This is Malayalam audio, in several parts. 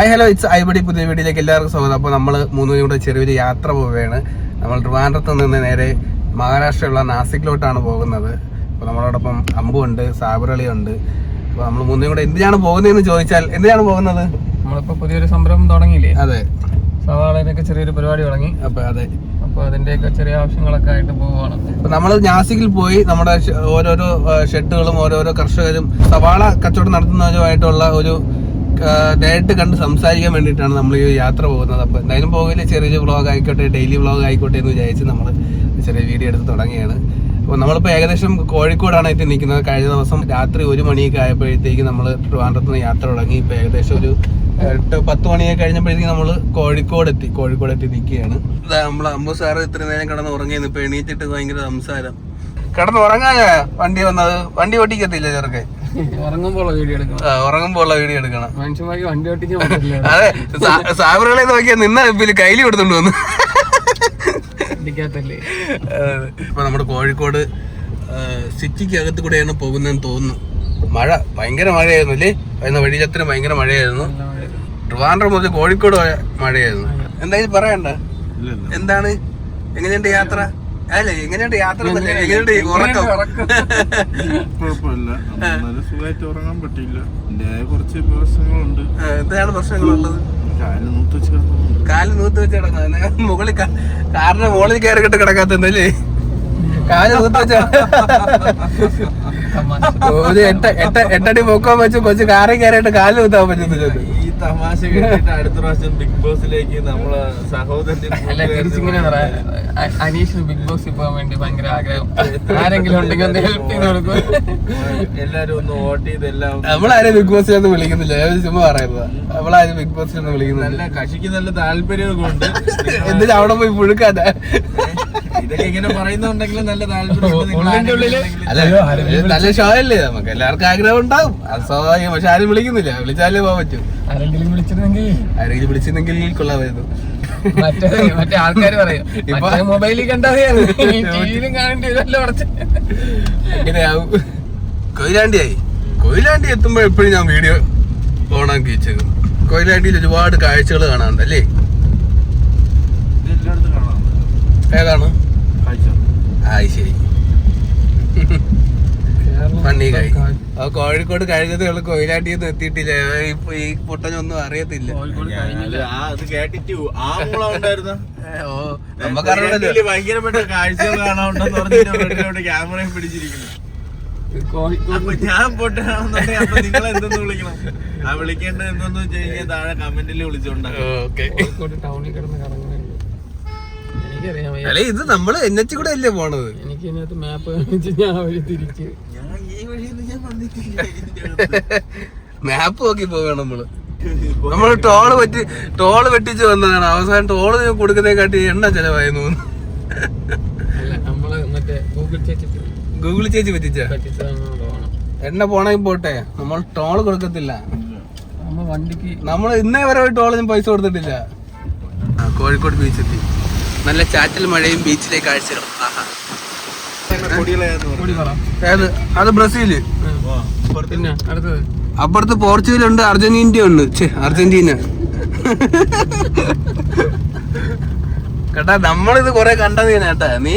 Hi hello it's ഐബഡി. പുതിയ വീഡിയോയിലേക്ക് എല്ലാവർക്കും സ്വാഗതം. അപ്പോൾ നമ്മൾ മൂന്നുപേരും കൂടെ ചെറിയൊരു യാത്ര പോവുകയാണ്. നമ്മൾ ട്രിവാൻഡ്രത്ത് നിന്ന് നേരെ മഹാരാഷ്ട്രയുള്ള നാസിക്കിലോട്ടാണ് പോകുന്നത്. അപ്പോൾ നമ്മളോടൊപ്പം അമ്പുണ്ട്, സാബറളിയുണ്ട്. അപ്പോൾ നമ്മൾ മൂന്നുപേരും കൂടെ എന്തിനാണ് പോകുന്നതെന്ന് ചോദിച്ചാൽ എന്തിനാണ് പോകുന്നത്? നമ്മളിപ്പോൾ പുതിയൊരു സംരംഭം തുടങ്ങിയില്ലേ? അതെ, സവാളയിലൊക്കെ ചെറിയൊരു പരിപാടി തുടങ്ങി. അപ്പോൾ അതിൻ്റെയൊക്കെ ചെറിയ ആവശ്യങ്ങളൊക്കെ ആയിട്ട് പോവുകയാണ്. അപ്പോൾ നമ്മൾ നാസിക്കിൽ പോയി നമ്മുടെ ഓരോരോ ഷെഡുകളും ഓരോരോ കർഷകരും സവാള കച്ചവടം നടത്തുന്നവരുമായിട്ടുള്ള ഒരു നേരിട്ട് കണ്ട് സംസാരിക്കാൻ വേണ്ടിയിട്ടാണ് നമ്മൾ ഈ യാത്ര പോകുന്നത്. അപ്പോൾ എന്തായാലും പോകില്ല, ചെറിയൊരു വ്ളോഗ് ആയിക്കോട്ടെ, ഡെയിലി വ്ളോഗ് ആയിക്കോട്ടെ എന്ന് വിചാരിച്ച് നമ്മൾ ചെറിയ വീഡിയോ എടുത്ത് തുടങ്ങിയാണ്. അപ്പോൾ നമ്മളിപ്പോൾ ഏകദേശം കോഴിക്കോടാണ് എത്തി നിൽക്കുന്നത്. കഴിഞ്ഞ ദിവസം രാത്രി 1 മണിയൊക്കെ ആയപ്പോഴത്തേക്ക് നമ്മൾ ട്രിവാൻഡ്രത്ത് നിന്ന് യാത്ര തുടങ്ങി. ഇപ്പോൾ ഏകദേശം ഒരു 8-10 മണിയൊക്കെ കഴിഞ്ഞപ്പോഴത്തേക്ക് നമ്മൾ കോഴിക്കോട് എത്തി നിൽക്കുകയാണ്. നമ്മൾ അമ്പു സാറ് ഇത്ര നേരം കിടന്ന് ഉറങ്ങിയെന്ന്. ഇപ്പോൾ എണീറ്റിട്ട് ഭയങ്കര സംസാരം. കിടന്ന് ഉറങ്ങാനാ വണ്ടി വന്നത്? വണ്ടി ഓട്ടിക്കത്തില്ല ചെറുക്കെ? ഉറങ്ങുമ്പോൾ വീഡിയോ എടുക്കണം. മനുഷ്യന്മാർക്ക് വണ്ടി ഓട്ടിക്കാൻ പറ്റില്ല. അതെ, സാബറുകളെ നോക്കിയാൽ നിന്ന കയ്യിൽ കൊടുത്തോണ്ട് വന്നു. ഇപ്പൊ നമ്മുടെ കോഴിക്കോട് സിറ്റിക്ക് അകത്ത് കൂടെയാണ് പോകുന്നതെന്ന് തോന്നുന്നു. മഴ ഭയങ്കര മഴയായിരുന്നു അല്ലേ? വരുന്ന വഴിചത്തിന് ഭയങ്കര മഴയായിരുന്നു. ട്രിവാൻഡ്രം മുതൽ കോഴിക്കോട് മഴയായിരുന്നു. എന്തായാലും പറയണ്ട, എന്താണ്, എങ്ങനെയുണ്ട് യാത്ര? അല്ലേ, എങ്ങനെയുണ്ട് യാത്ര? എങ്ങനെയുണ്ട് ഉറക്കം? കുഴപ്പമില്ല, സുഖമായിട്ട് ഉറങ്ങാൻ പറ്റില്ല. കുറച്ച് പ്രശ്നങ്ങളുണ്ട്. എന്താണ് പ്രശ്നങ്ങളുള്ളത്? കാല് നൂത്ത് വെച്ച് കിടക്കുന്നത്. മുകളിൽ കാറിന്റെ മുകളിൽ കയറിക്കിട്ട് കിടക്കാത്തല്ലേ? കാല് നൂത്ത് വെച്ച ഒരു 8 പൊക്കം വെച്ച് കൊച്ചു കാറിൽ കയറിയിട്ട് കാല് നൂത്താൻ പറ്റുന്നില്ല. ഈ തമാശ കേട്ടിട്ട് അടുത്ത പ്രാവശ്യം ബിഗ് ബോസിലേക്ക് നമ്മളെ സഹോദരൻ അനീഷിന് ബിഗ് ബോസിൽ പോകാൻ വേണ്ടി ഭയങ്കര ആഗ്രഹം. ആരെങ്കിലും ഉണ്ടെങ്കിൽ ഒന്ന് ഹെൽപ്പ് ചെയ്ത് കൊടുക്കും. എല്ലാരും ഒന്ന് വോട്ട് ചെയ്ത് എല്ലാം. നമ്മളാരും ബിഗ് ബോസിലൊന്നും വിളിക്കുന്നില്ല, ചുമ്മാ പറയുന്നത്. നമ്മളാരും ബിഗ് ബോസിലൊന്നും വിളിക്കുന്നില്ല. കക്ഷിക്ക് നല്ല താല്പര്യമൊക്കെ ഉണ്ട്. എന്തിനാ അവിടെ പോയി പുഴുക്കാതെ? ഇതൊക്കെ ഇങ്ങനെ പറയുന്നുണ്ടെങ്കിലും നല്ല താല്പര്യം. നല്ല ഷോ അല്ലേ? നമുക്ക് എല്ലാവർക്കും ആഗ്രഹം ഉണ്ടാവും, അത് സ്വാഭാവികം. പക്ഷെ ആരും വിളിക്കുന്നില്ല. വിളിച്ചാലേ പോകാൻ പറ്റും. ആരെങ്കിലും വിളിച്ചിരുന്നെങ്കിൽ കൊള്ളാമായിരുന്നു. മറ്റേ ആൾക്കാർ പറയും ഇപ്പൊ മൊബൈലിൽ കണ്ടാലും കാണേണ്ടി കുറച്ച് എങ്ങനെയാവും. കൊയിലാണ്ടി എത്തുമ്പോ എപ്പോഴും ഞാൻ വീഡിയോ ഓണാക്കി വെച്ചേക്കും. കൊയിലാണ്ടിയിൽ ഒരുപാട് കാഴ്ചകൾ കാണാനുണ്ടല്ലേ? ഏതാണ്? ശരി. കോഴിക്കോട് കഴിഞ്ഞതേ ഉള്ളു, കൊയിലാണ്ടിയൊന്നും എത്തിയിട്ടില്ല. ഇപ്പൊ ഈ പൊട്ടനൊന്നും അറിയത്തില്ല. ഭയങ്കരപ്പെട്ട കാഴ്ചകൾ കാണാറുണ്ടെന്ന് ക്യാമറ പിടിച്ചിരിക്കുന്നു. ഞാൻ പൊട്ടനാണെന്നുണ്ടെങ്കിൽ അപ്പൊ നിങ്ങൾ എന്തെന്ന് വിളിക്കണം? ആ വിളിക്കേണ്ടത് എന്തെന്ന് വെച്ച് കഴിഞ്ഞാൽ താഴെ കമന്റിൽ വിളിച്ചോണ്ടാകും. ടൗണിൽ കിടന്ന് കറങ്ങുന്നുണ്ട്. അല്ലെ, ഇത് നമ്മള് NH കൂടെ അല്ലേ പോണത്? എനിക്ക് ഇതിനകത്ത് മാപ്പ് കാണിച്ച് ഞാൻ വഴി തിരിച്ച് മാപ്പ് നോക്കി പോവുകയാണ് നമ്മള് ടോള് വെട്ടിച്ച് വന്നതാണ്. അവസാനം ടോള് കൊടുക്കുന്നതിനെക്കാട്ടി എണ്ണ ചെലവായെന്ന് തോന്നുന്നു. ഗൂഗിൾ ചേച്ചി പറ്റിച്ച എണ്ണ പോണെങ്കിൽ പോട്ടെ, നമ്മൾ ടോള് കൊടുക്കത്തില്ല. നമ്മൾ ഇന്നേ വരെ ടോളിന് പൈസ കൊടുത്തിട്ടില്ല. കോഴിക്കോട് ബീച്ചെത്തി. നല്ല ചാറ്റൽ മഴയും ബീച്ചിലെ കാഴ്ചകളും. അത് ബ്രസീല്. പിന്നെ അടുത്തത് അപ്പുറത്ത് പോർച്ചുഗൽ ഉണ്ട്, അർജന്റീന ഉണ്ട്. അർജന്റീന കേട്ടാ, നമ്മളിത് കൊറേ കണ്ടതീന കേട്ടാ. നീ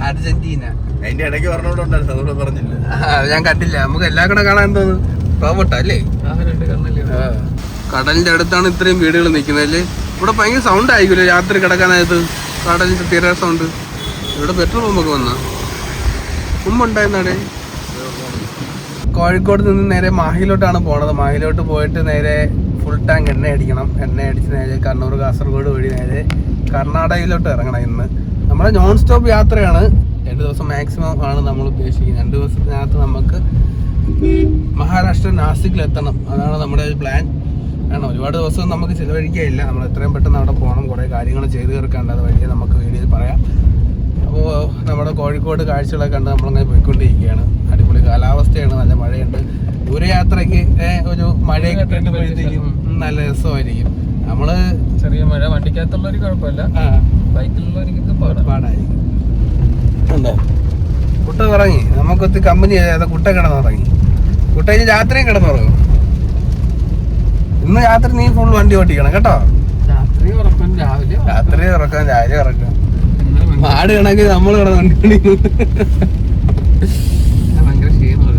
അർജന്റീന അതിന്റെ ഇടയ്ക്ക് പറഞ്ഞോണ്ടായിരുന്നു, അതുകൂടെ പറഞ്ഞില്ല. ഞാൻ കണ്ടില്ല. നമുക്ക് എല്ലാ കൂടെ കാണാൻ തോന്നുന്നു. റോബോട്ടാ അല്ലേ? കടലിന്റെ അടുത്താണ് ഇത്രയും വീടുകൾ നിൽക്കുന്നത്. ഇവിടെ ഭയങ്കര സൗണ്ട് ആയിരിക്കുമല്ലോ രാത്രി കിടക്കാനായത്. കടലിന്റെ തീരെ സൗണ്ട്. ഇവിടെ പെട്രോൾ പമ്പൊക്കെ വന്ന മുമ്പുണ്ടായിരുന്നാടെ. കോഴിക്കോട് നിന്ന് നേരെ മാഹിയിലോട്ടാണ് പോണത്. മാഹിയിലോട്ട് പോയിട്ട് നേരെ ഫുൾ ടാങ്ക് എണ്ണ അടിക്കണം. എണ്ണ അടിച്ച് നേരെ കണ്ണൂർ കാസർഗോഡ് വഴി നേരെ കർണാടകയിലോട്ട് ഇറങ്ങണം. ഇന്ന് നമ്മുടെ നോൺ സ്റ്റോപ്പ് യാത്രയാണ്. 2 ദിവസം മാക്സിമം ആണ് നമ്മൾ ഉദ്ദേശിക്കുന്നത്. 2 ദിവസത്തിനകത്ത് നമുക്ക് മഹാരാഷ്ട്ര നാസിക്കിലെത്തണം. അതാണ് നമ്മുടെ ഒരു പ്ലാൻ. കാരണം ഒരുപാട് ദിവസം നമുക്ക് ചിലവഴിക്കുകയില്ല. നമ്മൾ എത്രയും പെട്ടെന്ന് അവിടെ പോകണം. കുറേ കാര്യങ്ങൾ ചെയ്തു തീർക്കാണ്ട്. അത് വഴിയെ നമുക്ക് വീഡിയോയിൽ പറയാം. അപ്പോൾ നമ്മുടെ കോഴിക്കോട് കാഴ്ചകളൊക്കെ കണ്ട് നമ്മളങ്ങനെ പോയിക്കൊണ്ടിരിക്കുകയാണ്. അടിപൊളി കാലാവസ്ഥയാണ്, നല്ല മഴയുണ്ട്. ദൂരയാത്രയ്ക്ക് ഒരു മഴയൊക്കെ കിട്ടുമ്പോഴത്തേക്കും നല്ല രസമായിരിക്കും. നമ്മള് ചെറിയ മഴ വണ്ടിക്കകത്തുള്ളവർക്ക് കുഴപ്പമില്ല, ബൈക്കിലുള്ളവർക്ക് പാടായിരിക്കും. കുട്ട ഉറങ്ങി, നമുക്കൊത്തി കമ്പനി ചെയ്യാതെ കുട്ട കിടന്നുറങ്ങി. കുട്ട രാത്രിയും കിടന്നുറങ്ങും. ഇന്ന് രാത്രി നീ ഫുൾ വണ്ടി ഓട്ടിക്കണം കേട്ടോ. രാത്രി ഉറക്കം രാവിലെ രാത്രി ഉറക്കാം, രാവിലെ ഉറക്കാം. പാട് കണക്ക് നമ്മൾ കിടന്ന് വണ്ടി ഭയങ്കര ക്ഷീണം.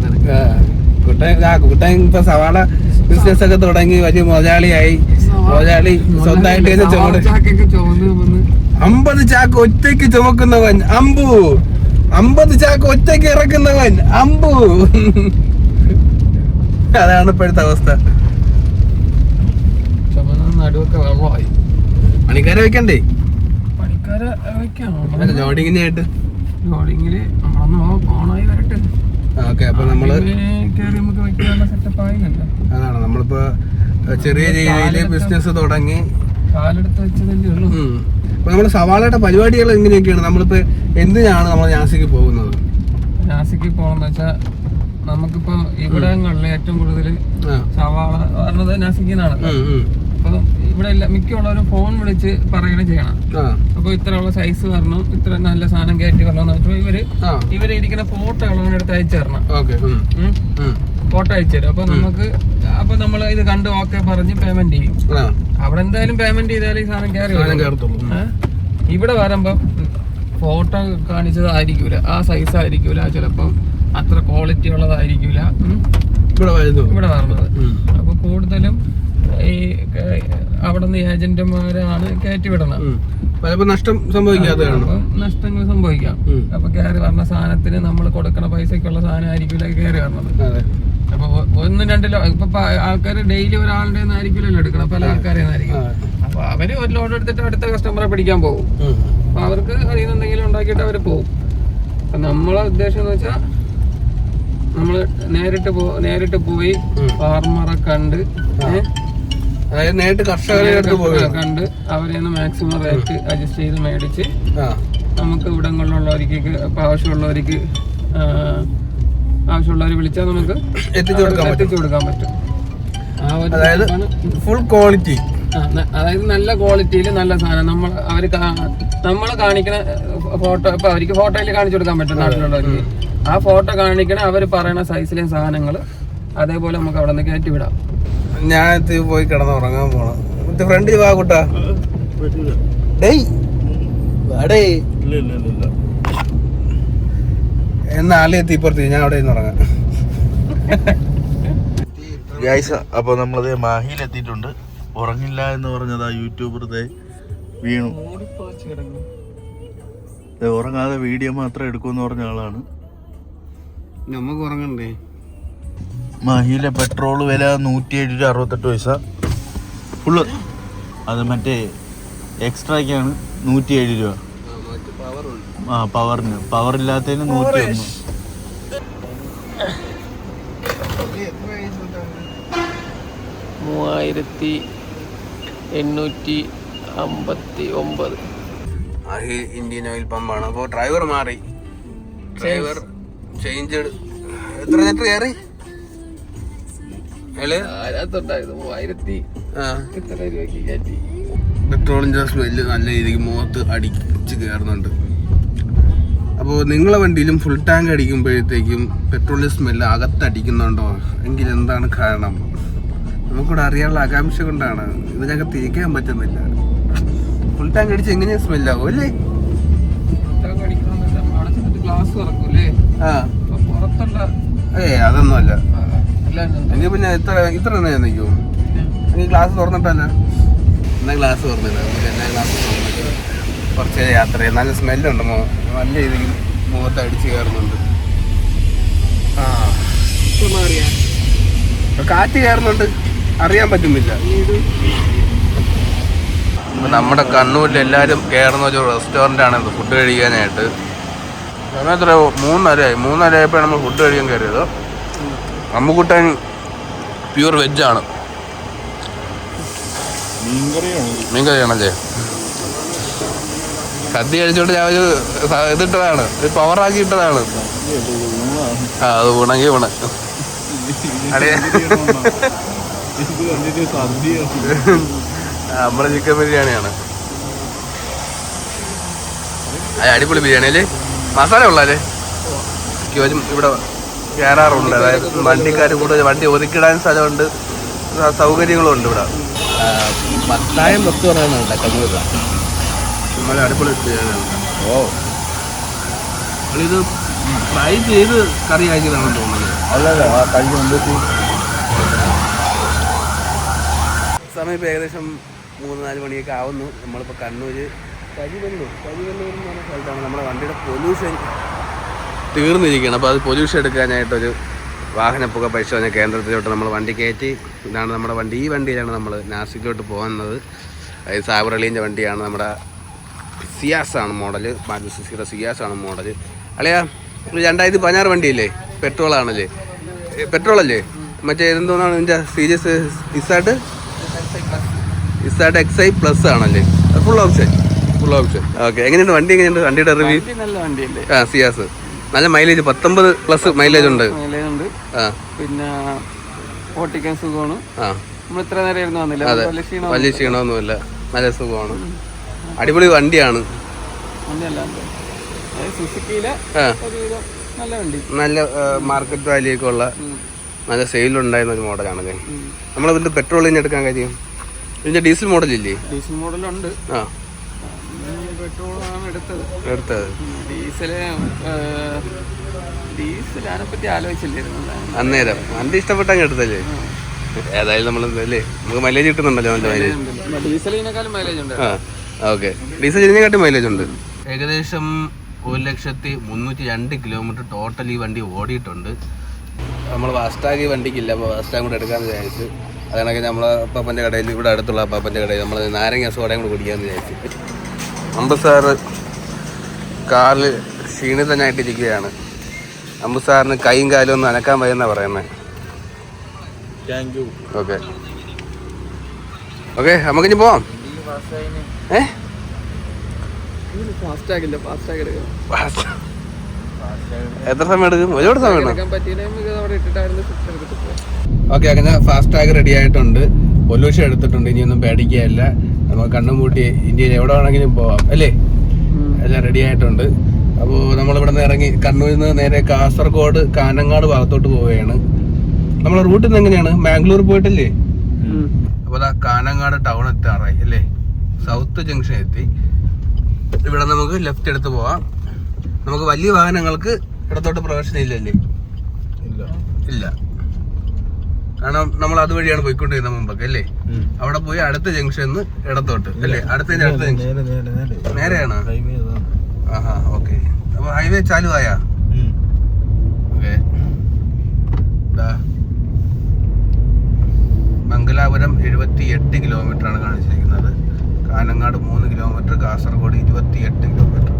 കുട്ടൻ ഇപ്പൊ സവാള ബിസിനസ് ഒക്കെ തുടങ്ങി വലിയ മുതലാളിയായി. മുതലാളി സ്വന്തമായിട്ട് തന്നെ ചുമട് 50 ചാക്ക് ഒറ്റയ്ക്ക് ചുമക്കുന്നവൻ അമ്പു, 50 ചാക്ക് ഒറ്റയ്ക്ക് ഇറക്കുന്നവൻ അമ്പു. അതാണ് ഇപ്പോഴത്തെ അവസ്ഥ. നടുവൊക്കെ വെള്ളമായി. പണിക്കാരെ വെക്കണ്ടേ? പണിക്കാരെ വെക്കാം ലോഡിങ്ങിനായിട്ട്. ലോഡിങ്ങില് നമ്മളൊന്ന് ഓണായി വരട്ടെ. ഓക്കെ, അപ്പൊ നമ്മള് കേറി നമുക്ക് വെക്കാനുള്ള സെറ്റപ്പ് ആയില്ലല്ലോ. അതാണ് നമ്മളിപ്പോ ചെറിയ രീതിയില് ബിസിനസ് തുടങ്ങി കാലെടുത്ത് വെച്ചതല്ലേ ഉള്ളൂ. അപ്പൊ നമ്മള് സവാളയുടെ പരിപാടികൾ എങ്ങനെയൊക്കെയാണ്? നമ്മളിപ്പോ എന്തിനാണ് നമ്മൾ നാസിക്ക് പോകുന്നത്? നാസിക്ക് പോകണമെന്ന് വെച്ചാൽ നമുക്കിപ്പോ ഇവിടങ്ങളിൽ ഏറ്റവും കൂടുതൽ സവാള പറഞ്ഞത് നാസിക്കിന്നാണ്. അപ്പൊ ഇവിടെ മിക്കുള്ളവരും ഫോൺ വിളിച്ച് പറയണ ചെയ്യണം. അപ്പൊ ഇത്രയുള്ള സൈസ് വരണം, ഇത്ര നല്ല സാധനം കയറ്റി വരണം എന്ന് വെച്ചാൽ ഇവര് ഇരിക്കുന്ന ഫോട്ടോ എടുത്ത് അയച്ചു തരണം. ഫോട്ടോ അയച്ചു തരും. അപ്പൊ നമ്മൾ ഇത് കണ്ട് ഓക്കെ പറഞ്ഞ് പേയ്മെന്റ് ചെയ്യും. അവിടെ എന്തായാലും പേയ്മെന്റ് ചെയ്താലും ഈ സാധനം കയറി. ഇവിടെ വരുമ്പം ഫോട്ടോ കാണിച്ചതായിരിക്കൂല, ആ സൈസ് ആയിരിക്കൂല, ചിലപ്പം അത്ര ക്വാളിറ്റി ഉള്ളതായിരിക്കൂല ഇവിടെ വരുന്നത്. അപ്പൊ കൂടുതലും ഈ അവിടെ നിന്ന് ഏജന്റുമാരാണ് കയറ്റി വിടണം. നഷ്ടം സംഭവിക്കാത്തതാണ്. നഷ്ടങ്ങൾ സംഭവിക്കാം. അപ്പൊ കയറി വരണ സാധനത്തിന് നമ്മൾ കൊടുക്കണ പൈസക്കുള്ള സാധനം ആയിരിക്കില്ല കയറി വരണത്. അപ്പൊ 1-2 ഇപ്പൊ ആൾക്കാർ ഡെയിലി ഒരാളുടെ ആയിരിക്കില്ലല്ലോ എടുക്കണം, പല ആൾക്കാരെ ആയിരിക്കും. അപ്പൊ അവര് ഒരു ലോഡ് എടുത്തിട്ട് അടുത്ത കസ്റ്റമറെ പിടിക്കാൻ പോകും. അപ്പൊ അവർക്ക് അതിൽ നിന്ന് എന്തെങ്കിലും ഉണ്ടാക്കിയിട്ട് അവര് പോകും. അപ്പൊ നമ്മളെ ഉദ്ദേശം എന്ന് വെച്ചാൽ നമ്മള് നേരിട്ട് പോയി ഫാർമറെ കണ്ട് നേരിട്ട് കർഷകരെ കണ്ട് അവരെ മാക്സിമം റേറ്റ് അഡ്ജസ്റ്റ് ചെയ്ത് മേടിച്ച് നമുക്ക് ഇവിടങ്ങളിലുള്ളവർക്ക് ഇപ്പൊ ആവശ്യമുള്ളവർ വിളിച്ചാൽ നമുക്ക് എത്തിച്ചു കൊടുക്കാൻ പറ്റും. അതായത് ഫുൾ ക്വാളിറ്റി, അതായത് നല്ല ക്വാളിറ്റിയിൽ നല്ല സാധനം നമ്മൾ കാണിക്കണ ഫോട്ടോ. ഇപ്പൊ അവർക്ക് ഫോട്ടോയിൽ കാണിച്ചു കൊടുക്കാൻ പറ്റും നാട്ടിലുള്ളവർക്ക്. ആ ഫോട്ടോ കാണിക്കണ അവർ പറയണ സൈസിലെ സാധനങ്ങൾ അതേപോലെ നമുക്ക് അവിടെ നിന്ന് കയറ്റി വിടാം. ഞാൻ പോയി കിടന്ന് ഉറങ്ങാൻ പോണം. ഫ്രണ്ടിൽ വാ കൂട്ടാ. എന്നാളെ എത്തിപ്പുറത്ത് ഞാൻ അവിടെ നിന്ന് ഉറങ്ങാം. അപ്പൊ നമ്മളത് മാഹിയിലെത്തിയിട്ടുണ്ട്. ഉറങ്ങില്ല എന്ന് പറഞ്ഞതാ യൂട്യൂബർ വീണു. ഉറങ്ങാതെ വീഡിയോ മാത്രം എടുക്കുമെന്ന് പറഞ്ഞ ആളാണ്. നമുക്ക് ഉറങ്ങണ്ടേ? മാഹിയിലെ പെട്രോൾ വില 107 രൂപ 68 പൈസ ഫുള്ള്. അത് മറ്റേ എക്സ്ട്രാക്കാണ് 107 രൂപ. പവറില്ലാത്തതിന് 101. $3859. ഇന്ത്യൻ ഓയിൽ പമ്പാണ്. അപ്പോൾ ഡ്രൈവർ മാറി. Driver change. എത്ര ലിറ്റർ കയറി? 3000 പെട്രോളിൻ്റെ സ്മെല്ല് നല്ല രീതിക്ക് മുഖത്ത് അടിച്ച് കയറുന്നുണ്ട്. അപ്പോൾ നിങ്ങളെ വണ്ടിയിലും ഫുൾ ടാങ്ക് അടിക്കുമ്പോഴത്തേക്കും പെട്രോളിൻ്റെ സ്മെല്ല് അകത്തടിക്കുന്നുണ്ടോ എങ്കിൽ എന്താണ് കാരണം? നമുക്കിവിടെ അറിയാനുള്ള ആകാംക്ഷ കൊണ്ടാണ്. ഇത് ഞങ്ങൾക്ക് തിരിക്കാൻ പറ്റുന്നില്ല. ഫുൾ ടാങ്ക് അടിച്ച് എങ്ങനെയാ സ്മെല്ലാവും അല്ലേ? അതൊന്നുമല്ല. എനിക്ക് പിന്നെ ഇത്ര തന്നെ നിൽക്കും. എനിക്ക് ഗ്ലാസ് തുറന്നിട്ടല്ല. എന്നാ ഗ്ലാസ് തുറന്നില്ല. നമുക്ക് എല്ലാ ഗ്ലാസ് തുറന്നിട്ട് കുറച്ച് യാത്ര ചെയ്യാം. നല്ല സ്മെല്ലുണ്ട്. നല്ല രീതിയിൽ മുഖത്ത് അടിച്ച് കയറുന്നുണ്ട്. കാറ്റ് കയറുന്നുണ്ട്, അറിയാൻ പറ്റുന്നില്ല. നമ്മുടെ കണ്ണൂരിൽ എല്ലാവരും കയറുന്ന ഒരു റെസ്റ്റോറൻ്റ് ആണ് ഇത് ഫുഡ് കഴിക്കാനായിട്ട്. സമയം എത്രയോ? 3:30 ആയപ്പോഴാണ് നമ്മൾ ഫുഡ് കഴിക്കാൻ കയറിയത്. അമ്മുക്കുട്ടൻ പ്യൂർ വെജാണ്. മീൻകറിയാണല്ലേ? സദ്യ കഴിച്ചോണ്ട് ഞാൻ ഒരു ഇതിട്ടതാണ്, ഒരു പവറാക്കി ഇട്ടതാണ്. അത് ഉണങ്ങി നമ്മളെ ചിക്കൻ ബിരിയാണിയാണ്. അടിപൊളി ബിരിയാണി അല്ലേ? മസാല ഉള്ളല്ലേ? ഇവിടെ കയറാറുണ്ട്. അതായത് വണ്ടിക്കാർ കൂടുതൽ വണ്ടി ഒതുക്കിടാൻ സ്ഥലമുണ്ട്, സൗകര്യങ്ങളും ഉണ്ട് ഇവിടെ. പത്തായം ബസ് പറയുന്നുണ്ട് കണ്ണൂരിൽ. നല്ല അടിപൊളി ഓ ഇത് ഫ്രൈ ചെയ്ത് കറി ആക്കിയതാണെന്ന് തോന്നുന്നത്. അല്ലല്ലോ ആ കഴിക്കുമ്പോൾ സമയം ഇപ്പോൾ ഏകദേശം 3-4 മണിയൊക്കെ ആവുന്നു. നമ്മളിപ്പോൾ കണ്ണൂർ കരിവെല്ലൂർ എന്ന് പറഞ്ഞ സ്ഥലത്താണ്. നമ്മുടെ വണ്ടിയുടെ പൊല്യൂഷൻ തീർന്നിരിക്കുകയാണ്. അപ്പോൾ അത് പൊല്യൂഷൻ എടുക്കാനായിട്ടൊരു വാഹന പുക പരിശോധന കേന്ദ്രത്തിലോട്ട് നമ്മൾ വണ്ടി കയറ്റി. ഇതാണ് നമ്മുടെ വണ്ടി. ഈ വണ്ടിയിലാണ് നമ്മൾ നാസിക്കിലോട്ട് പോകുന്നത്. അത് സാബർ അലീൻ്റെ വണ്ടിയാണ്. നമ്മുടെ സിയാസാണ് മോഡൽ, മാരുതി സുസുക്കിയുടെ സിയാസാണ് മോഡൽ. അല്ലയാ 2016 വണ്ടിയില്ലേ, പെട്രോളാണല്ലേ, പെട്രോളല്ലേ, മറ്റേ എന്തോന്നാണ് ഇതിൻ്റെ സീരീസ് ഇസാട്ട് XI പ്ലസ് ആണല്ലേ, ഫുൾ ഓപ്ഷൻ. ഓക്കെ, എങ്ങനെയുണ്ട് വണ്ടി? എങ്ങനെയുണ്ട് വണ്ടിയുടെ റിവ്യൂ? നല്ല വണ്ടിയല്ലേ? സിയാസ് നല്ല മൈലേജ്, 19+ മൈലേജ് ഉണ്ട്. പിന്നെ ഓട്ടിക്കാൻ സുഖമാണ്. നമ്മൾ ഇത്ര നേരം ഇരുന്ന് വന്നില്ല, അതെ, വലിയ ക്ഷീണമൊന്നുമില്ല, നല്ല സുഖമാണ്, അടിപൊളി വണ്ടിയാണ്. നല്ല മാർക്കറ്റ് വാല്യൂ ഒക്കെ ഉള്ള നല്ല സെയിലുണ്ടായിരുന്ന ഒരു മോഡലാണ്. നമ്മളിതിന്റെ പെട്രോൾ ഇനി എടുക്കാൻ കാര്യം ഇതിന്റെ ഡീസൽ മോഡലില്ലേ? ഡീസൽ മോഡലുണ്ട്. പെട്രോളാണ് എടുത്തത്. ഡീസൽ അതിനെപ്പറ്റി ആലോചിച്ചില്ലായിരുന്നു അന്നേരം. വണ്ടി ഇഷ്ടപ്പെട്ടങ്ങ് എടുത്തല്ലേ? ഏതായാലും നമ്മളല്ലേ, നമുക്ക് മൈലേജ് കിട്ടുന്നുണ്ടല്ലോ, നല്ല മൈലേജ്. ഡീസലിനേക്കാളും മൈലേജ് ഉണ്ട്. ഓക്കെ, ഡീസൽ ഇതിനെക്കാട്ടും മൈലേജ് ഉണ്ട്. ഏകദേശം 1,302 കിലോമീറ്റർ ടോട്ടൽ ഈ വണ്ടി ഓടിയിട്ടുണ്ട്. നമ്മൾ ഫാസ്ടാഗ് വണ്ടിക്കില്ല, അപ്പോൾ ഫാസ്ടാഗ് കൂടെ എടുക്കാമെന്ന് വിചാരിച്ചു. അതാണെങ്കിൽ നമ്മളെ അപ്പാപ്പൻ്റെ കടയിൽ, ഇവിടെ അടുത്തുള്ള അപ്പാപ്പൻ്റെ കടയിൽ നമ്മൾ നാരങ്ങ സോഡയും കൂടെ കുടിക്കാമെന്ന് വിചാരിച്ചു. അമ്പുസാറ് കാറിൽ ക്ഷീണിതനായിട്ടിരിക്കുകയാണ്. അമ്പുസാറിന് കൈയും കാലും ഒന്നും അനക്കാൻ വയ്യെന്നാണ് പറയുന്നത്. ഓക്കെ നമുക്കിനി പോവാം. എത്ര സമയം എടുക്കും? ഒരുപാട് സമയം എടുക്കും. ഓക്കെ, അങ്ങനെ ഫാസ്ടാഗ് റെഡി ആയിട്ടുണ്ട്, പൊല്യൂഷൻ എടുത്തിട്ടുണ്ട്, ഇനിയൊന്നും പേടിക്കുകയല്ല. നമുക്ക് കണ്ണും പൂട്ടി ഇന്ത്യയിൽ എവിടെ വേണമെങ്കിലും പോവാം അല്ലേ? എല്ലാം റെഡി ആയിട്ടുണ്ട്. അപ്പോൾ നമ്മളിവിടെ നിന്ന് ഇറങ്ങി കണ്ണൂരിൽ നിന്ന് നേരെ കാസർഗോഡ് കാനങ്ങാട് ഭാഗത്തോട്ട് പോവുകയാണ്. നമ്മളെ റൂട്ടിൽ നിന്ന് എങ്ങനെയാണ്? ബാംഗ്ലൂർ പോയിട്ടല്ലേ? അപ്പോൾ അതാ കാനങ്ങാട് ടൗൺ എത്താറായി അല്ലേ, സൗത്ത് ജംഗ്ഷൻ എത്തി. ഇവിടെ നമുക്ക് ലെഫ്റ്റ് എടുത്ത് പോവാം. നമുക്ക് വലിയ വാഹനങ്ങൾക്ക് ഇടത്തോട്ട് പ്രവേശനം ഇല്ലല്ലേ? ഇല്ല, കാരണം നമ്മൾ അതുവഴിയാണ് പോയിക്കൊണ്ടിരുന്ന മുമ്പൊക്കെ അല്ലേ? അവിടെ പോയി അടുത്ത ജംഗ്ഷന്ന് ഇടത്തോട്ട് അല്ലേ? അടുത്ത ജംഗ്ഷൻ നേരെയാണ്. ആഹാ, ഓക്കെ. അപ്പൊ ഹൈവേ ചാലുവായാ? ഓക്കെ, മംഗലാപുരം 78 കിലോമീറ്റർ ആണ് കാണിച്ചിരിക്കുന്നത്. Kanhangad 3 kilometre, Kasaragod 28 kilometre.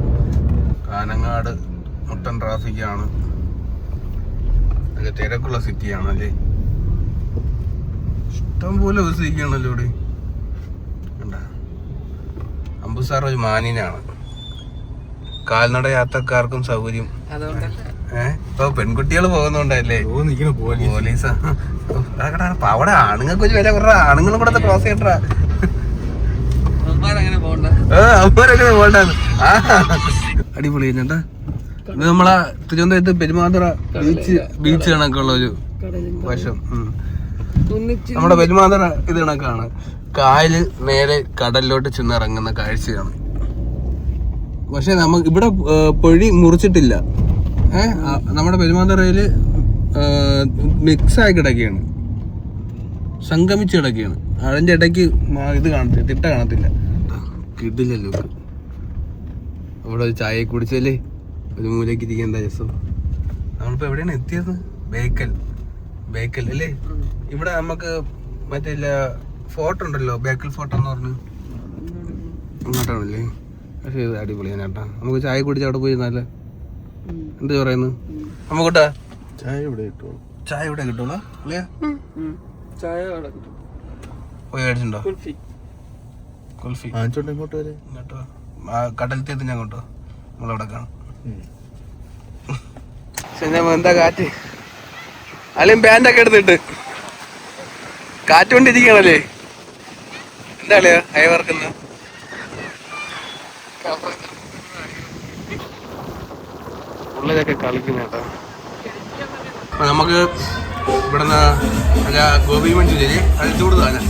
കാനങ്ങാട് മുട്ടൻ ട്രാഫിക്കാണ്, നല്ല തിരക്കുള്ള സിറ്റിയാണ് അല്ലേ? ഇഷ്ടംപോലെ ബസ് ഇരിക്കുകയാണല്ലോ ഇവിടെ. അമ്പുസാർ ഒരു മാനിനാണ്, കാൽനട യാത്രക്കാർക്കും സൗകര്യം. ഇപ്പൊ പെൺകുട്ടികൾ പോകുന്നോണ്ടല്ലേ പോലീസ്. അവിടെ ആണുങ്ങൾക്ക് ഒരു വില കുറ, ആണുങ്ങളും കൂടെ ക്രോസ് ചെയ്യട്ടാ. അമ്മമാരങ്ങനെ പോകണ്ട. അടിപൊളി ചേട്ടാ. ഇത് നമ്മളെ തിരുവനന്തപുരത്ത് പെരുമാതുറ ബീച്ച് കണക്കുള്ള ഒരു വശം. നമ്മുടെ പെരുമാതുറ ഇത് കണക്കാണ്. കായല് നേരെ കടലിലോട്ട് ചെന്നിറങ്ങുന്ന കാഴ്ചയാണ്. പക്ഷെ നമുക്ക് ഇവിടെ പൊഴി മുറിച്ചിട്ടില്ല. നമ്മുടെ പെരുമാതുറയില് മിക്സായി കിടക്കുകയാണ്, സംഗമിച്ച് കിടക്കുകയാണ്. അതിന്റെ ഇടയ്ക്ക് ഇത് കാണത്തില്ല, തിട്ട കാണത്തില്ല. കിടിലല്ലോ. അവിടെ ഒരു ചായ കുടിച്ചല്ലേ, ഒരു മൂലയ്ക്ക് ഇരിക്കേണ്ട രസം. നമ്മളിപ്പോ എവിടെയാണ് എത്തിയത്? ബേക്കൽ അല്ലേ? ഇവിടെ നമുക്ക് മറ്റേ ഫോർട്ട് ഉണ്ടല്ലോ, ബേക്കൽ ഫോർട്ട് എന്ന് പറഞ്ഞു, അങ്ങോട്ടാണല്ലേ? പക്ഷേ ഇത് അടിപൊളിയാണ് ചേട്ടാ. നമുക്ക് ചായ കുടിച്ച് അവിടെ പോയി ഇരുന്നാലേ? എന്ത് പറയുന്നു നമുക്കൂട്ടാ? ചായ ഇവിടെ കിട്ടുള്ളൂ അല്ലേ? പോയി മേടിച്ചിട്ടുണ്ടോ കുൽഫി? ഇങ്ങോട്ടോ കടലത്തേത്ത് ഞാൻ കൊണ്ടോ, നമ്മളവിടെ കാണും. എന്താ കാറ്റ്? അല്ലെങ്കിൽ ബാൻഡൊക്കെ എടുത്തിട്ട് കാറ്റ് കൊണ്ടിരിക്കണല്ലേ? എന്താ കളിയാ അയവർക്കുന്ന? ഉള്ളതൊക്കെ കളിക്കുന്ന കേട്ടോ. നമുക്ക് ഇവിടുന്ന് അല്ല ഗോപി മഞ്ചൂരി അത് ചൂട് തന്നെ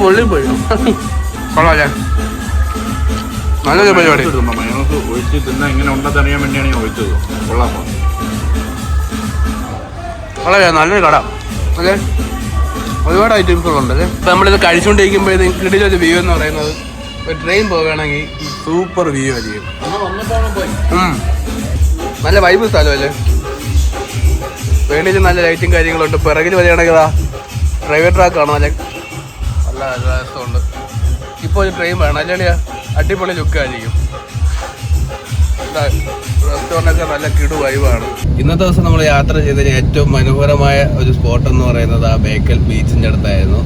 ഉള്ളിൽ പോയി കൊള്ളാല്ലേ നല്ലൊരു പരിപാടി. മയോണൈസ് ഒഴിച്ച് തിന്നാ എങ്ങനെ ഉണ്ടെന്ന് അറിയാൻ വേണ്ടിയാണ് ഞാൻ ഒഴിച്ചത്. കൊള്ളാമോ? വളരെ നല്ലൊരു കട അല്ലേ. ഒരുപാട് ഐറ്റംസുകളുണ്ട് അല്ലേ. ഇപ്പം നമ്മളിത് കഴിച്ചുകൊണ്ടിരിക്കുമ്പോഴത്തേക്കും കിടിലൊരു വ്യൂ എന്ന് പറയുന്നത് ഒരു ട്രെയിൻ പോവുകയാണെങ്കിൽ സൂപ്പർ വ്യൂ ആയിരിക്കും. നല്ല വൈബ് സ്ഥലമല്ലേ. വേണ്ടിയിട്ട് നല്ല ലൈറ്റും കാര്യങ്ങളുണ്ട്. പിറകിൽ വരികയാണെങ്കിൽ പ്രൈവറ്റ് ട്രാക്ക് കാണാം അല്ലേ. നല്ല രസമുണ്ട്. ഇപ്പോൾ ഒരു ട്രെയിൻ വേണം അല്ലേ. അടിപൊളി ലുക്കായിരിക്കും. റെസ്റ്റോറൻ്റൊക്കെ നല്ല കിടു വൈബാണ്. ഇന്നത്തെ ദിവസം നമ്മൾ യാത്ര ചെയ്തതിൽ ഏറ്റവും മനോഹരമായ ഒരു സ്പോട്ട് എന്ന് പറയുന്നത് ആ ബേക്കൽ ബീച്ചിൻ്റെ അടുത്തായിരുന്നു.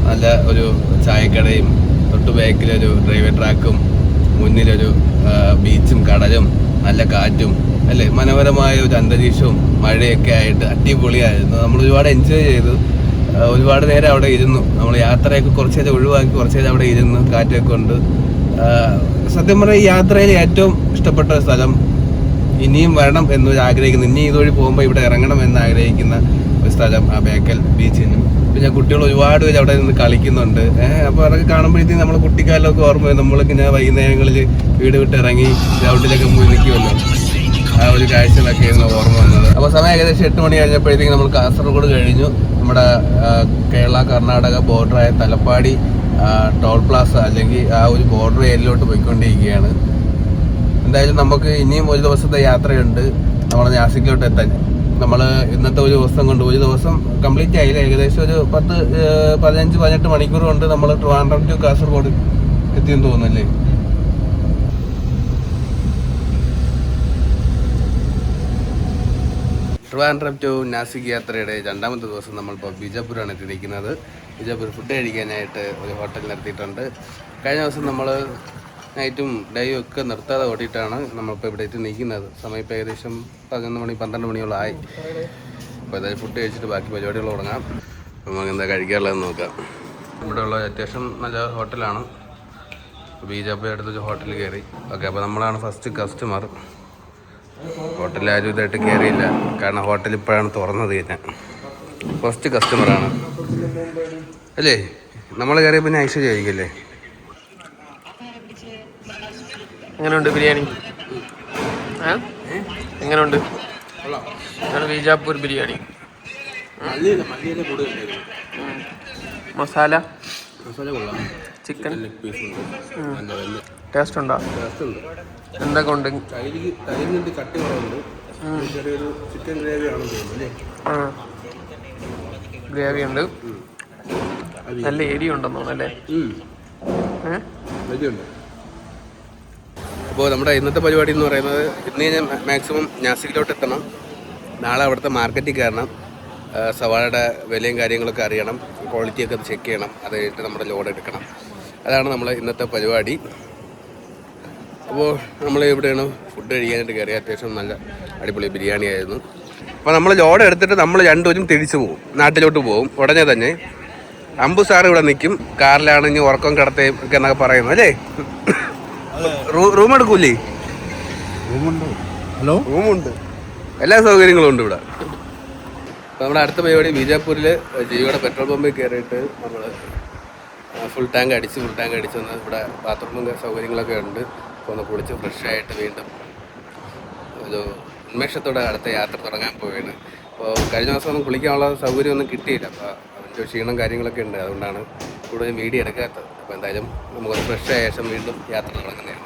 നല്ല ഒരു ചായക്കടയും തൊട്ട് ബേക്കിലൊരു റെയിൽവേ ട്രാക്കും മുന്നിലൊരു ബീച്ചും കടലും നല്ല കാറ്റും അല്ലേ. മനോഹരമായ ഒരു അന്തരീക്ഷവും മഴയൊക്കെ ആയിട്ട് അടിപൊളിയായിരുന്നു. നമ്മൾ ഒരുപാട് എൻജോയ് ചെയ്തു. ഒരുപാട് നേരം അവിടെ ഇരുന്നു. നമ്മൾ യാത്രയൊക്കെ കുറച്ച് നേരം ഒഴിവാക്കി കുറച്ച് നേരം അവിടെ ഇരുന്നു കാറ്റൊക്കെ കൊണ്ട്. സത്യം പറഞ്ഞാൽ ഈ യാത്രയിൽ ഏറ്റവും ഇഷ്ടപ്പെട്ട സ്ഥലം ഇനിയും വരണം എന്നൊരു ആഗ്രഹിക്കുന്നു. ഇനി ഇതുവഴി പോകുമ്പോൾ ഇവിടെ ഇറങ്ങണം എന്ന് ആഗ്രഹിക്കുന്ന ഒരു സ്ഥലം ആ ബേക്കൽ ബീച്ചിനും. പിന്നെ കുട്ടികൾ ഒരുപാട് പേര് അവിടെ നിന്ന് കളിക്കുന്നുണ്ട്. അപ്പോൾ അതൊക്കെ കാണുമ്പോഴത്തേക്കും നമ്മൾ കുട്ടിക്കാലമൊക്കെ ഓർമ്മ വരും. നമ്മളിങ്ങനെ വൈകുന്നേരങ്ങളിൽ വീട് വിട്ട് ഇറങ്ങി ഗ്രൗണ്ടിലൊക്കെ പോയി നിൽക്കുമല്ലോ. ആ ഒരു കാഴ്ചകളൊക്കെ ആയിരുന്നു ഓർമ്മ വന്നത്. അപ്പോൾ സമയം ഏകദേശം 8 മണി കഴിഞ്ഞപ്പോഴത്തേക്കും നമ്മൾ കാസർഗോഡ് കഴിഞ്ഞു. നമ്മുടെ കേരള കർണാടക ബോർഡറായ തലപ്പാടി ടോൾ പ്ലാസ അല്ലെങ്കിൽ ആ ഒരു ബോർഡർ ഏരിയയിലോട്ട് പോയിക്കൊണ്ടിരിക്കുകയാണ്. എന്തായാലും നമുക്ക് ഇനിയും ഒരു ദിവസത്തെ യാത്രയുണ്ട് നമ്മൾ നാസിക്കിലോട്ട് എത്താൻ. നമ്മൾ ഇന്നത്തെ ഒരു ദിവസം കൊണ്ട് ഒരു ദിവസം കംപ്ലീറ്റ് ആയില്ല. ഏകദേശം ഒരു 15-18 മണിക്കൂർ കൊണ്ട് നമ്മൾ ട്രിവാൻഡ്രം ടു കാസർഗോഡ് എത്തിയെന്ന് തോന്നുന്നല്ലേ. ട്രിവാൻഡ്രം ടു നാസിക് യാത്രയുടെ രണ്ടാമത്തെ ദിവസം നമ്മളിപ്പോൾ ബിജാപൂരാണ് എത്തിയിരിക്കുന്നത്. ബിജാപൂർ ഫുഡ് കഴിക്കാനായിട്ട് ഒരു ഹോട്ടൽ നിർത്തിയിട്ടുണ്ട്. കഴിഞ്ഞ ദിവസം നമ്മൾ നൈറ്റും ഡേയും ഒക്കെ നിർത്താതെ ഓടിയിട്ടാണ് നമ്മളിപ്പോൾ ഇവിടെ എത്തി നിൽക്കുന്നത്. സമയം ഇപ്പോൾ ഏകദേശം 11 മണി 12 മണിയോളം ആയി. അപ്പോൾ അതായത് ഫുഡ് കഴിച്ചിട്ട് ബാക്കി പരിപാടികൾ തുടങ്ങാം. നമുക്ക് എന്താ കഴിക്കാനുള്ളതെന്ന് നോക്കാം. ഇവിടെയുള്ള അത്യാവശ്യം നല്ല ഹോട്ടലാണ്. ബിജാപൂർ അടുത്തൊരു ഹോട്ടലിൽ കയറി. ഓക്കെ, അപ്പോൾ നമ്മളാണ് ഫസ്റ്റ് കസ്റ്റമർ. ഹോട്ടലിൽ ആരും ഇതായിട്ട് കയറിയില്ല, കാരണം ഹോട്ടൽ ഇപ്പോഴാണ് തുറന്നത്. കഴിഞ്ഞാൽ ഫസ്റ്റ് കസ്റ്റമറാണ് അല്ലേ. നമ്മൾ കയറിയ പിന്നെ ഐശ്വര്യ ആയിരിക്കല്ലേ. എങ്ങനെയുണ്ട് ബിരിയാണി? എങ്ങനെയുണ്ട് ബീജാപ്പൂർ ബിരിയാണി? മസാല കൊള്ളാം. ചിക്കൻ ലെഗ് പീസ് ടേസ്റ്റ് ഉണ്ടോ? എന്തൊക്കെ ഉണ്ട്? തൈരിൻ്റെ കട്ടി കുറവുണ്ട്. ചെറിയൊരു ചിക്കൻ ഗ്രേവി ആണെന്ന് തോന്നുന്നു അല്ലേ. ഗ്രേവി ഉണ്ട്. നല്ല എരി ഉണ്ടെന്ന് തോന്നുന്നു അല്ലേ. ഉണ്ട്. അപ്പോൾ നമ്മുടെ ഇന്നത്തെ പരിപാടി എന്ന് പറയുന്നത് ഇന്ന് ഞാൻ മാക്സിമം നാസിക്കിലോട്ട് എത്തണം. നാളെ അവിടുത്തെ മാർക്കറ്റിൽ കയറണം. സവാളയുടെ വിലയും കാര്യങ്ങളൊക്കെ അറിയണം. ക്വാളിറ്റിയൊക്കെ ചെക്ക് ചെയ്യണം. അത് കഴിഞ്ഞിട്ട് നമ്മുടെ ലോഡ് എടുക്കണം. അതാണ് നമ്മൾ ഇന്നത്തെ പരിപാടി. അപ്പോൾ നമ്മൾ എവിടെയാണ് ഫുഡ് കഴിക്കാനായിട്ട് കയറി. അത്യാവശ്യം നല്ല അടിപൊളി ബിരിയാണി ആയിരുന്നു. അപ്പോൾ നമ്മൾ ലോഡ് എടുത്തിട്ട് നമ്മൾ രണ്ടുപേരും തിരിച്ചു പോകും, നാട്ടിലോട്ട് പോകും ഉടനെ തന്നെ. അമ്പു സാർ ഇവിടെ നിൽക്കും. കാറിലാണെങ്കിൽ ഉറക്കം കിടത്തേയും ഒക്കെ എന്നൊക്കെ പറയുന്നു അല്ലേ. റൂം എടുക്കൂലേ? റൂമുണ്ട്, എല്ലാ സൗകര്യങ്ങളും ഉണ്ട് ഇവിടെ. അപ്പോൾ നമ്മുടെ അടുത്ത പരിപാടി ബീജാപ്പൂരിൽ ജിയോയുടെ പെട്രോൾ പമ്പിൽ കയറിയിട്ട് നമ്മൾ ഫുൾ ടാങ്ക് അടിച്ച് വന്ന് ഇവിടെ ബാത്റൂമും സൗകര്യങ്ങളൊക്കെ ഉണ്ട്. അപ്പോൾ ഒന്ന് കുളിച്ച് ഫ്രഷായിട്ട് വീണ്ടും ഒരു ഉന്മേഷത്തോടെ അടുത്ത യാത്ര തുടങ്ങാൻ പോവുകയാണ്. അപ്പോൾ കഴിഞ്ഞ ദിവസം ഒന്നും കുളിക്കാനുള്ള സൗകര്യമൊന്നും കിട്ടിയില്ല. അപ്പോൾ അതിൻ്റെ ക്ഷീണം കാര്യങ്ങളൊക്കെ ഉണ്ട്. അതുകൊണ്ടാണ് കൂടുതലും വീഡിയോ എടുക്കാത്തത്. അപ്പോൾ എന്തായാലും നമുക്കൊന്ന് ഫ്രഷ് ആയ ശേഷം വീണ്ടും യാത്ര തുടങ്ങുന്നതാണ്.